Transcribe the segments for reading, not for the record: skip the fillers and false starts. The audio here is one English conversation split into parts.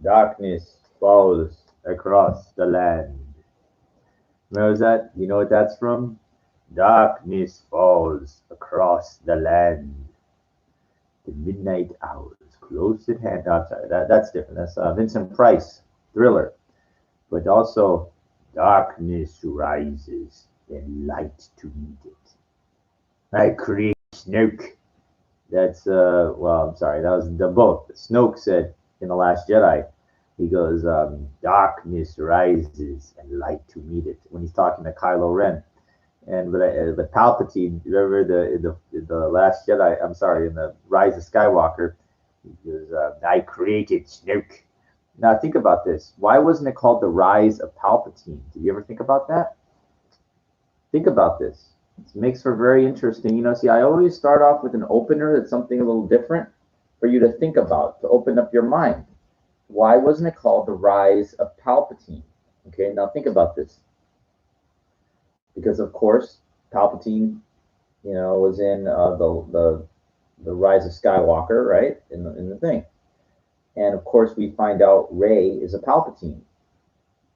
Darkness falls across the land. Remember that? You know what that's from? Darkness falls across the land. The midnight hour is close at hand. I'm sorry, that's different. That's Vincent Price, Thriller. But also, darkness rises and light to meet it. I create Snoke. That's well, I'm sorry, that was the both. Snoke said in the Last Jedi, he goes, "Darkness rises and light to meet it." When he's talking to Kylo Ren, and but Palpatine, remember the Last Jedi? I'm sorry, in the Rise of Skywalker, he goes, "I created Snoke." Now think about this. Why wasn't it called the Rise of Palpatine? Did you ever think about that? Think about this. It makes for very interesting. See, I always start off with an opener that's something a little different for you to think about, to open up your mind. Why wasn't it called the Rise of Palpatine? Okay, now think about this. Because of course, Palpatine, was in the Rise of Skywalker, right? In the thing, and of course we find out Rey is a Palpatine.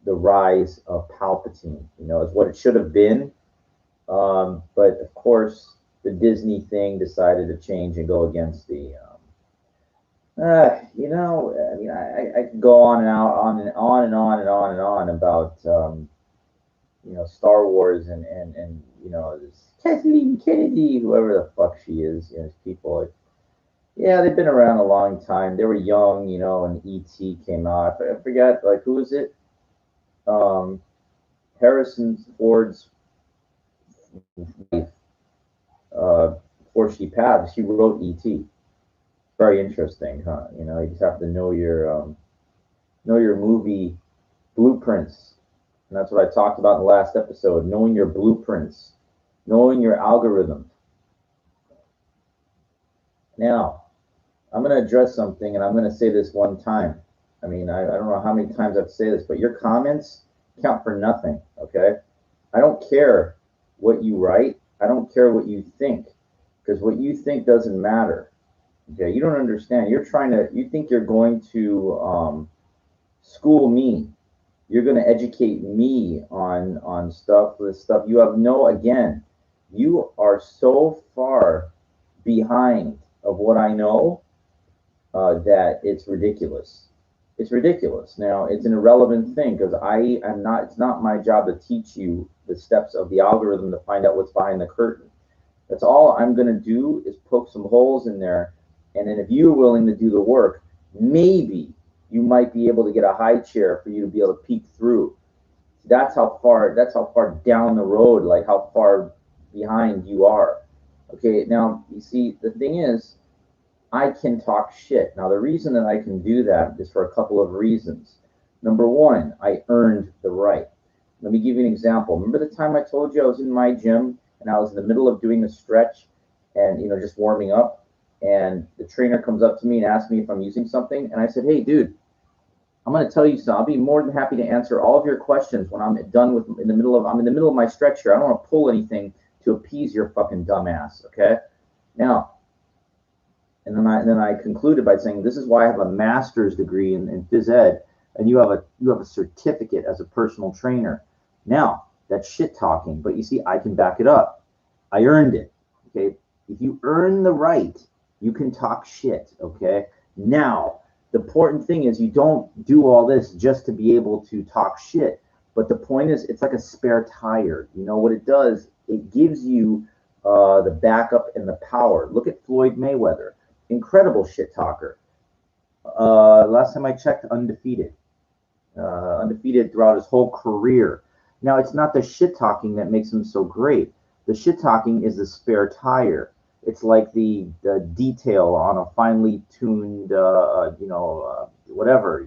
The Rise of Palpatine, is what it should have been. But of course, the Disney thing decided to change and go against the. I mean, I could go on and out, on and on and on and on and on about Star Wars and this Kathleen Kennedy, whoever the fuck she is. These people, like, yeah, they've been around a long time. They were young, when ET came out. I forget, like, who was it? Um, Harrison Ford's wife, before she passed, she wrote ET. Very interesting, huh? You just have to know your movie blueprints, and that's what I talked about in the last episode. Knowing your blueprints, knowing your algorithm. Now, I'm going to address something, and I'm going to say this one time. I mean, I don't know how many times I have to say this, but your comments count for nothing. Okay, I don't care what you write. I don't care what you think, because what you think doesn't matter. Okay, you don't understand. You think you're going to school me. You're going to educate me on stuff, this stuff. You have no, again, you are so far behind of what I know, that it's ridiculous. It's ridiculous. Now, it's an irrelevant thing because I am not, it's not my job to teach you the steps of the algorithm to find out what's behind the curtain. That's all I'm going to do is poke some holes in there. And then if you're willing to do the work, maybe you might be able to get a high chair for you to be able to peek through. That's how far down the road, like how far behind you are. Okay, now you see the thing is, I can talk shit. Now the reason that I can do that is for a couple of reasons. Number one, I earned the right. Let me give you an example. Remember the time I told you I was in my gym and I was in the middle of doing a stretch and just warming up, and the trainer comes up to me and asks me if I'm using something, and I said, "Hey, dude, I'm going to tell you something. I'll be more than happy to answer all of your questions when I'm done with I'm in the middle of my stretch here. I don't want to pull anything to appease your fucking dumbass, okay?" Now, and then I concluded by saying, "This is why I have a master's degree in phys ed, and you have a certificate as a personal trainer." Now that's shit talking, but you see, I can back it up. I earned it. Okay, if you earn the right, you can talk shit. Okay, now the important thing is you don't do all this just to be able to talk shit. But the point is, it's like a spare tire. You know what it does? It gives you the backup and the power. Look at Floyd Mayweather, incredible shit talker. Last time I checked, undefeated throughout his whole career. Now, it's not the shit talking that makes him so great. The shit talking is the spare tire. It's like the detail on a finely tuned, whatever.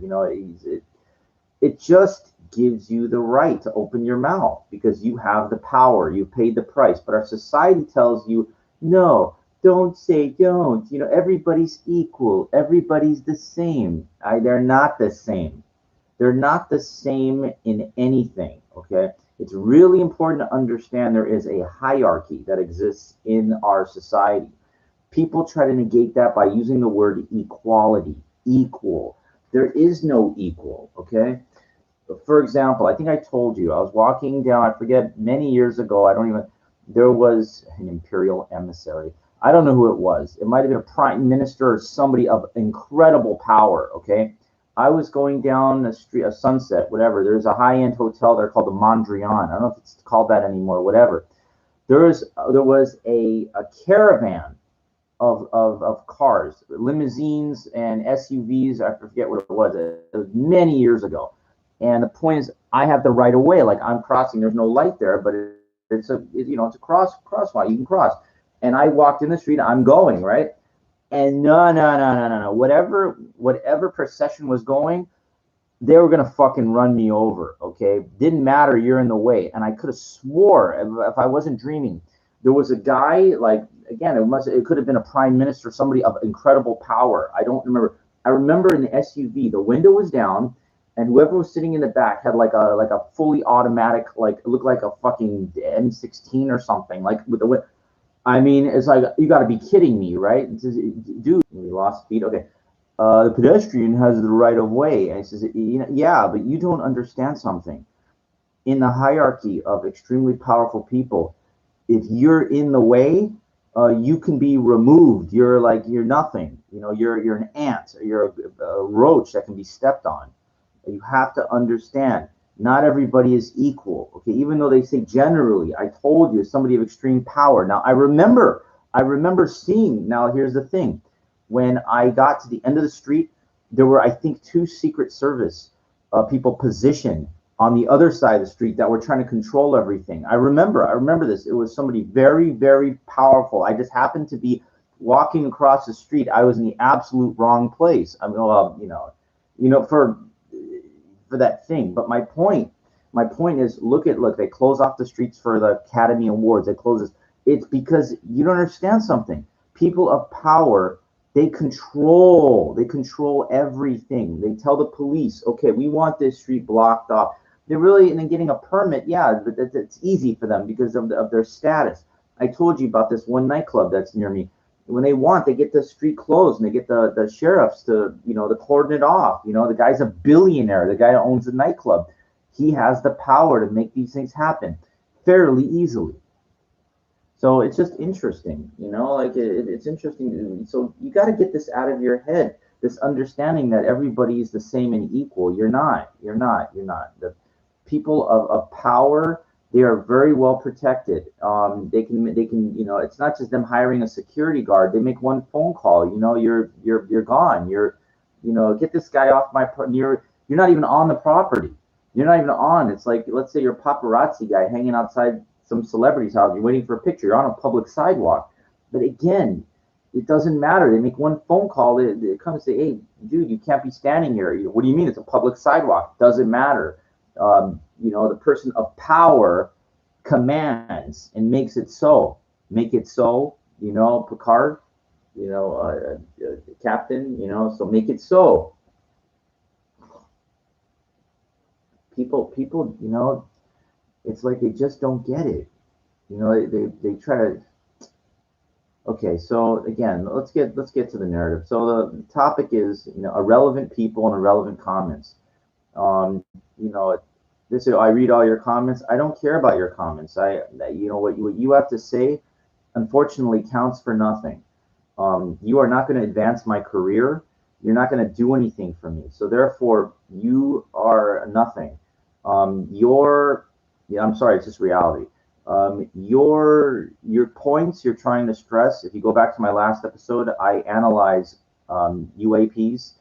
It just gives you the right to open your mouth because you have the power. You paid the price. But our society tells you, no, don't say don't. Everybody's equal. Everybody's the same. They're not the same. They're not the same in anything. Okay. It's really important to understand there is a hierarchy that exists in our society. People try to negate that by using the word equality, equal. There is no equal, okay? For example, I think I told you, I was walking down, I forget, many years ago, I don't even, there was an imperial emissary. I don't know who it was. It might have been a prime minister or somebody of incredible power, okay? I was going down the street, a Sunset, whatever. There's a high-end hotel there called the Mondrian. I don't know if it's called that anymore, whatever. There was a caravan of cars, limousines and SUVs. I forget what it was. It was many years ago. And the point is, I have the right of way. Like I'm crossing. There's no light there, but it's a crosswalk. You can cross. And I walked in the street. I'm going right. And no. Whatever procession was going, they were gonna fucking run me over. Okay, didn't matter. You're in the way. And I could have swore if I wasn't dreaming, there was a guy like again. It could have been a prime minister, somebody of incredible power. I don't remember. I remember in the SUV, the window was down, and whoever was sitting in the back had like a fully automatic, like it looked like a fucking M16 or something, like with the. I mean, it's like you got to be kidding me, right? It says, dude, we lost speed. Okay, the pedestrian has the right of way. And he says, yeah, but you don't understand something. In the hierarchy of extremely powerful people, if you're in the way, you can be removed. You're nothing. You're an ant. You're a roach that can be stepped on. You have to understand. Not everybody is equal. Okay, even though they say generally, I told you somebody of extreme power. Now I remember seeing. Now here's the thing: when I got to the end of the street, there were I think two Secret Service people positioned on the other side of the street that were trying to control everything. I remember this. It was somebody very, very powerful. I just happened to be walking across the street. I was in the absolute wrong place. I mean, well, for that thing. But my point is, look. They close off the streets for the Academy Awards. They close this. It's because you don't understand something. People of power, they control everything. They tell the police, okay, we want this street blocked off. They really, and then getting a permit, yeah, but it's easy for them because of their status. I told you about this one nightclub that's near me. When they want, they get the street closed and they get the sheriffs to cordon it off. The guy's a billionaire. The guy that owns the nightclub. He has the power to make these things happen fairly easily. So it's just interesting, like it's interesting. So you got to get this out of your head, this understanding that everybody is the same and equal. You're not. You're not. You're not. The people of power, they are very well protected. It's not just them hiring a security guard. They make one phone call. You're gone. Get this guy off my. You're not even on the property. You're not even on. It's like, let's say you're a paparazzi guy hanging outside some celebrity's house. You're waiting for a picture. You're on a public sidewalk. But again, it doesn't matter. They make one phone call. They come and say, hey, dude, you can't be standing here. What do you mean? It's a public sidewalk. Doesn't matter. The person of power commands and makes it so. Make it so, Picard, Captain, so make it so. People, it's like they just don't get it. They try to. Okay, so again, let's get to the narrative. So the topic is irrelevant people and irrelevant comments. Um, you know, this I read all your comments. I don't care about your comments. What you have to say, unfortunately, counts for nothing. You are not going to advance my career. You're not going to do anything for me. So therefore, you are nothing. Yeah, I'm sorry, it's just reality. Your points you're trying to stress. If you go back to my last episode, I analyze UAPs.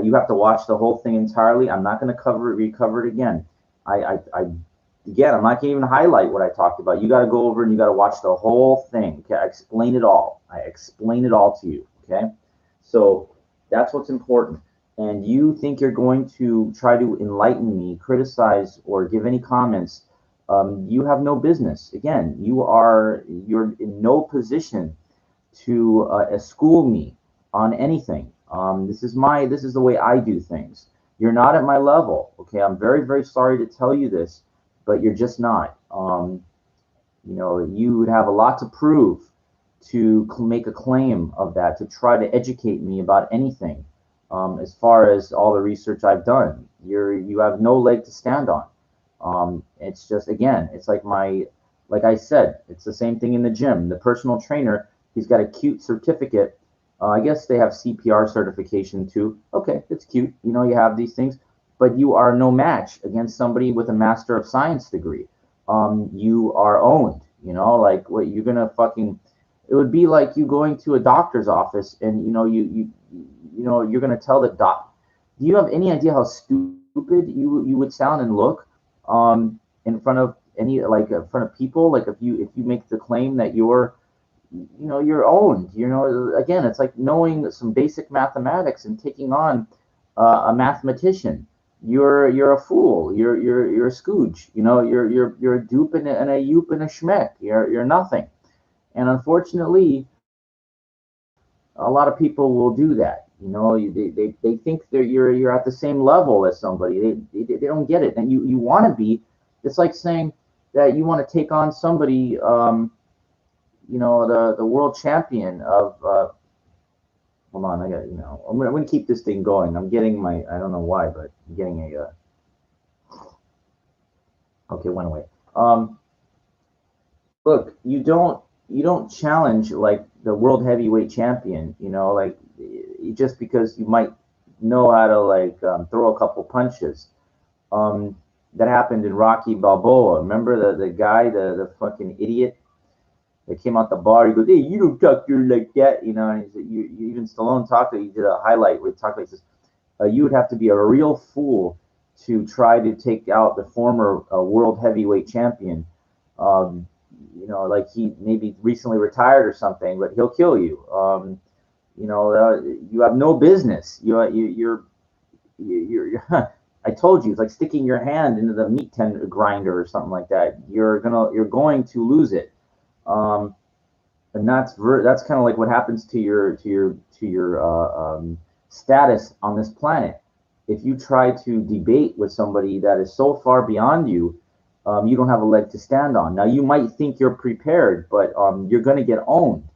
You have to watch the whole thing entirely. I'm not going to recover it again. Again, I'm not going to even highlight what I talked about. You got to go over and you got to watch the whole thing. Okay, I explain it all. I explain it all to you. Okay, so that's what's important. And you think you're going to try to enlighten me, criticize, or give any comments? You have no business. Again, you're in no position to school me on anything. This is the way I do things. You're not at my level. Okay, I'm very, very sorry to tell you this, but you're just not. You would have a lot to prove to make a claim of that, to try to educate me about anything. As far as all the research I've done, you have no leg to stand on. It's just again, it's like I said, it's the same thing in the gym. The personal trainer, he's got a cute certificate. I guess they have CPR certification too. Okay, it's cute. You know, you have these things, but you are no match against somebody with a Master of Science degree. You are owned. You know, like what you're gonna fucking. It would be like you going to a doctor's office and you're gonna tell the doc. Do you have any idea how stupid you would sound and look in front of in front of people? Like if you make the claim that you're owned. You know, again, it's like knowing some basic mathematics and taking on a mathematician. You're a fool. You're a scooge. You know, you're a dupe and a yoop and a schmeck. You're nothing. And unfortunately, a lot of people will do that. You know, they think that you're at the same level as somebody. They don't get it, and you want to be. It's like saying that you want to take on somebody. The world champion of. Hold on, I got I'm gonna keep this thing going. I'm getting my I don't know why, but I'm getting a. Okay, went away. Look, you don't challenge like the world heavyweight champion. You know, like just because you might know how to like throw a couple punches. Um, that happened in Rocky Balboa. Remember the guy, the fucking idiot that came out the bar. He goes, "Hey, you don't talk to her like that," you know. And he said, you even Stallone talked. He did a highlight where he talked like this. You would have to be a real fool to try to take out the former world heavyweight champion. Um, like he maybe recently retired or something, but he'll kill you. You have no business. You're I told you, it's like sticking your hand into the meat tender grinder or something like that. You're going to lose it. Um, and that's kind of like what happens to your status on this planet. If you try to debate with somebody that is so far beyond you, you don't have a leg to stand on. Now you might think you're prepared, but you're going to get owned.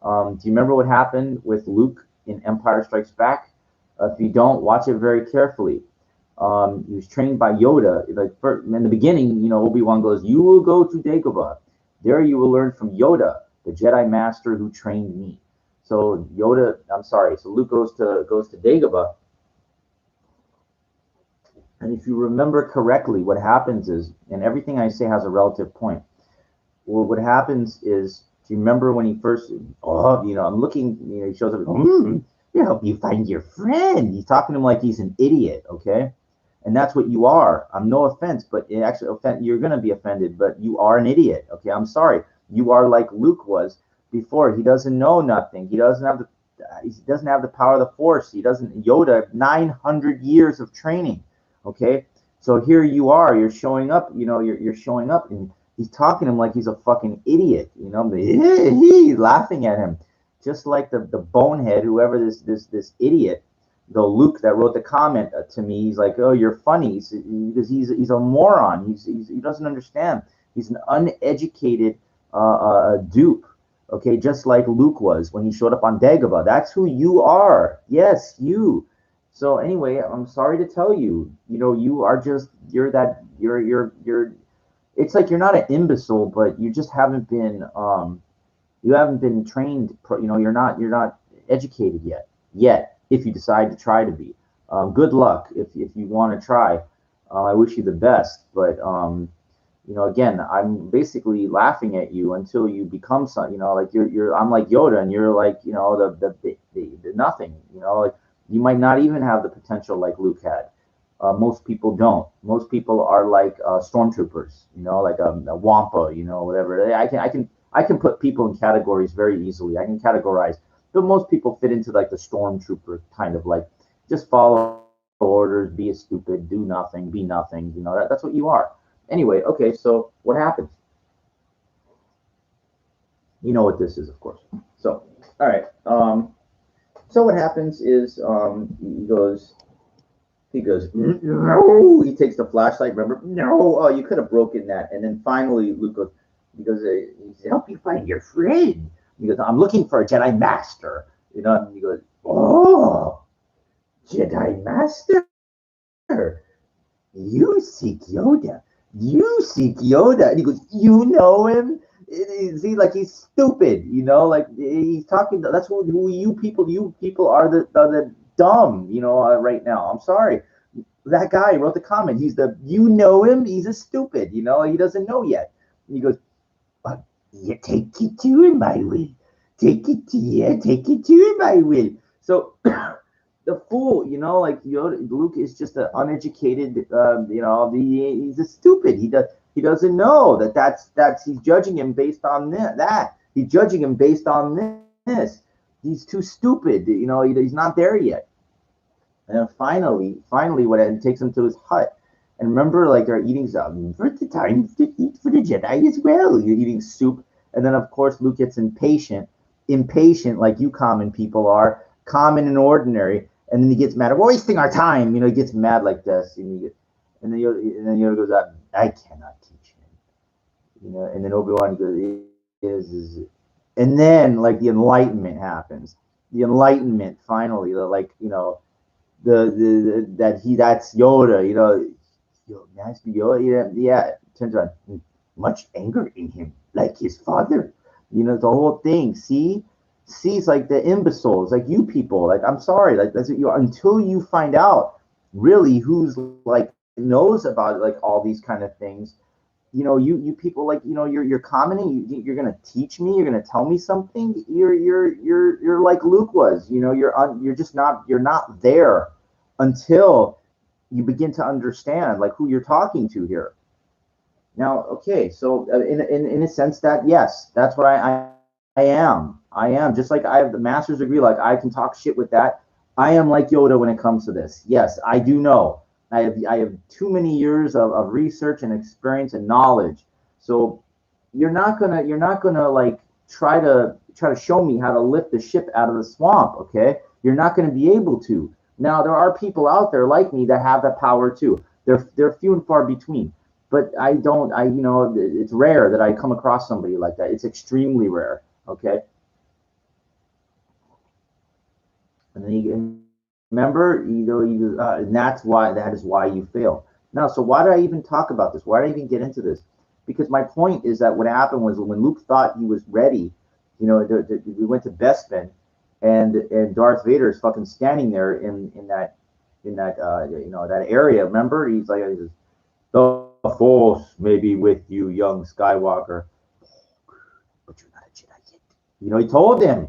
Do you remember what happened with Luke in Empire Strikes Back? If you don't, watch it very carefully. He was trained by Yoda. Like in the beginning, Obi-Wan goes, "You will go to Dagobah. There you will learn from Yoda, the Jedi Master who trained me." So I'm sorry. So Luke goes to Dagobah, and if you remember correctly, what happens is, and everything I say has a relative point. Well, what happens is, do you remember when he first? Oh, I'm looking. He shows up. To help you find your friend. He's talking to him like he's an idiot. Okay. And that's what you are. I'm no offense, but it actually you're gonna be offended, but you are an idiot. Okay, I'm sorry. You are like Luke was before. He doesn't know nothing. He doesn't have the power of the Force. He doesn't. Yoda 900 years of training. Okay, so here you are. You're showing up. You're showing up, and he's talking to him like he's a fucking idiot. He's laughing at him, just like the bonehead, whoever this idiot the Luke that wrote the comment to me. He's like, "Oh, you're funny," because he's a moron. He doesn't understand. He's an uneducated dupe. Okay, just like Luke was when he showed up on Dagobah. That's who you are. Yes, you. So anyway, I'm sorry to tell you. You are just you're that you're. It's like you're not an imbecile, but you just haven't been trained. You're not educated yet. If you decide to try to be, good luck. If you want to try, I wish you the best. But again, I'm basically laughing at you until you become some. Like you're. I'm like Yoda, and you're like the nothing. Like you might not even have the potential like Luke had. Most people don't. Most people are like stormtroopers, like a Wampa, whatever. I can put people in categories very easily. I can categorize, but most people fit into like the stormtrooper kind of like just follow orders, be a stupid, do nothing, be nothing. That's what you are. Anyway, okay. So what happens? You know what this is, of course. So all right. So what happens is he goes, no. He takes the flashlight. Remember, no. Oh, you could have broken that. And then finally, Luke goes, he said, help you find your friend. He goes, I'm looking for a Jedi Master. And he goes, oh, Jedi Master, you seek Yoda. You seek Yoda. And he goes, you know him? See, like he's stupid, like he's talking. That's who you people are the dumb, right now. I'm sorry. That guy wrote the comment. You know him? He's a stupid, he doesn't know yet. And he goes, but you take it to him, I will. Take it to him, I will. So the fool, like Luke is just an uneducated, he's a stupid. He doesn't know that's he's judging him based on that. He's judging him based on this. He's too stupid, he's not there yet. And then finally, what it takes him to his hut. And remember, like they're eating something for the time to eat for the Jedi as well. You're eating soup, and then of course Luke gets impatient like you common people are, common and ordinary, and then he gets mad. We're wasting our time, he gets mad like this, and then Yoda goes out. I cannot teach him, and then Obi-Wan goes, is, and then like the enlightenment happens. The enlightenment finally, like that's Yoda, Master Yoda, yeah. Turns around, much anger in him, like his father, the whole thing. See, it's like the imbeciles, like you people. Like I'm sorry, like that's what until you find out really who's like knows about like all these kind of things. You people like you're commenting. You're gonna teach me. You're gonna tell me something. You're like Luke was. You're just not. You're not there until you begin to understand like who you're talking to here. Now, okay, so in a sense that yes, that's what I am. I am just like I have the master's degree. Like I can talk shit with that. I am like Yoda when it comes to this. Yes, I do know. I have too many years of research and experience and knowledge. So you're not gonna like try to show me how to lift the ship out of the swamp. Okay, you're not gonna be able to. Now there are people out there like me that have that power too. They're few and far between. But I don't. It's rare that I come across somebody like that. It's extremely rare. Okay. And then you remember, and that is why you fail. Now, so why did I even talk about this? Why did I even get into this? Because my point is that what happened was when Luke thought he was ready, we went to Bespin, and Darth Vader is fucking standing there in that area. Remember, he's like, the Force may be with you, young Skywalker, but you're not a Jedi yet. He told him.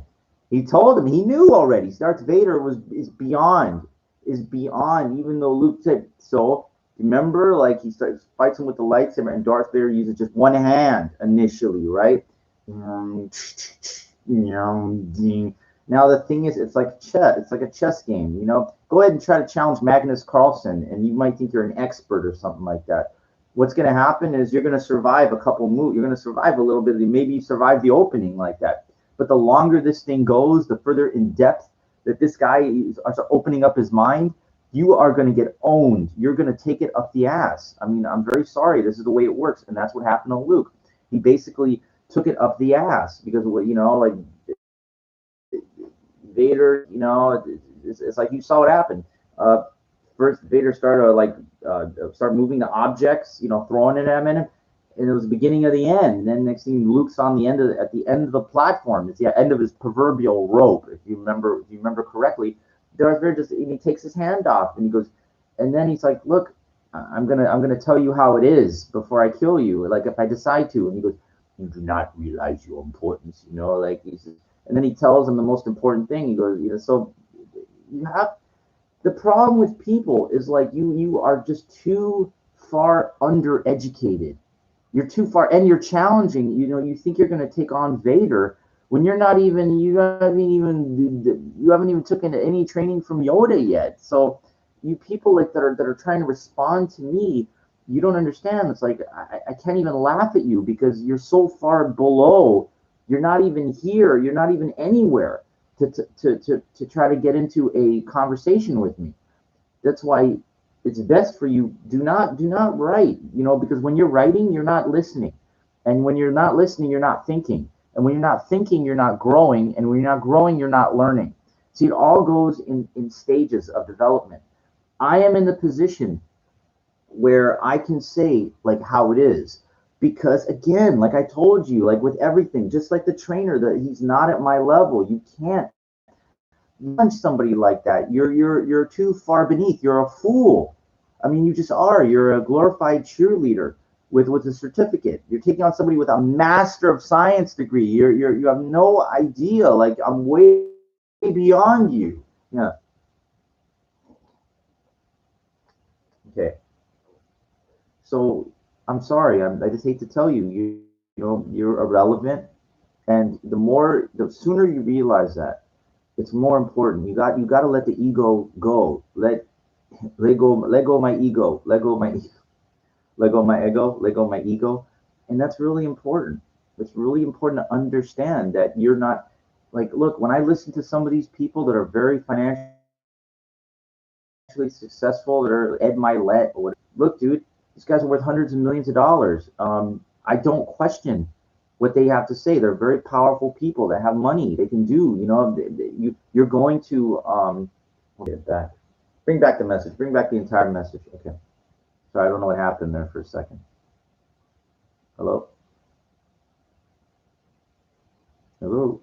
He told him. He knew already. Darth Vader is beyond. Even though Luke said so. Remember, like he fights him with the lightsaber, and Darth Vader uses just one hand initially, right? Now the thing is, it's like chess. It's like a chess game. Go ahead and try to challenge Magnus Carlsen, and you might think you're an expert or something like that. What's going to happen is you're going to survive a couple moves. You're going to survive a little bit. Maybe you survive the opening like that. But the longer this thing goes, the further in depth that this guy is opening up his mind, you are going to get owned. You're going to take it up the ass. I mean, I'm very sorry. This is the way it works. And that's what happened to Luke. He basically took it up the ass because, like Vader, it's like you saw what happened. First, Vader started start moving the objects, throwing it at him, and it was the beginning of the end. And then next thing, Luke's on at the end of the platform. It's the end of his proverbial rope, if you remember correctly. Darth Vader he takes his hand off and he goes, and then he's like, "Look, I'm gonna tell you how it is before I kill you. Like if I decide to." And he goes, "You do not realize your importance, like he's." And then he tells him the most important thing. He goes, so you have the problem with people is like you are just too far undereducated. You're too far, and you're challenging. You think you're going to take on Vader when you haven't even taken any training from Yoda yet. So you people like that are trying to respond to me, you don't understand. It's like I can't even laugh at you because you're so far below. You're not even here. You're not even anywhere to try to get into a conversation with me. That's why it's best for you do not write, because when you're writing, you're not listening. And when you're not listening, you're not thinking. And when you're not thinking, you're not growing. And when you're not growing, you're not learning. See, it all goes in stages of development. I am in the position where I can say like how it is. Because again, like I told you, like with everything, just like the trainer, that he's not at my level. You can't punch somebody like that. You're too far beneath. You're a fool. I mean, you just are. You're a glorified cheerleader with a certificate. You're taking on somebody with a Master of Science degree. You have no idea. Like I'm way beyond you. Yeah. Okay. So I'm sorry. I just hate to tell you. You know you're irrelevant, and the sooner you realize that, it's more important. You got to let the ego go. Let go of my ego. Let go of my ego. Let go of my ego, and that's really important. It's really important to understand that you're not like. Look, when I listen to some of these people that are very financially successful, that are Ed Milet or whatever. Look, dude, these guys are worth hundreds of millions of dollars. I don't question what they have to say. They're very powerful people that have money. They can do. You're going to okay, back. Bring back the message. Bring back the entire message. Okay. Sorry, I don't know what happened there for a second. Hello? Hello?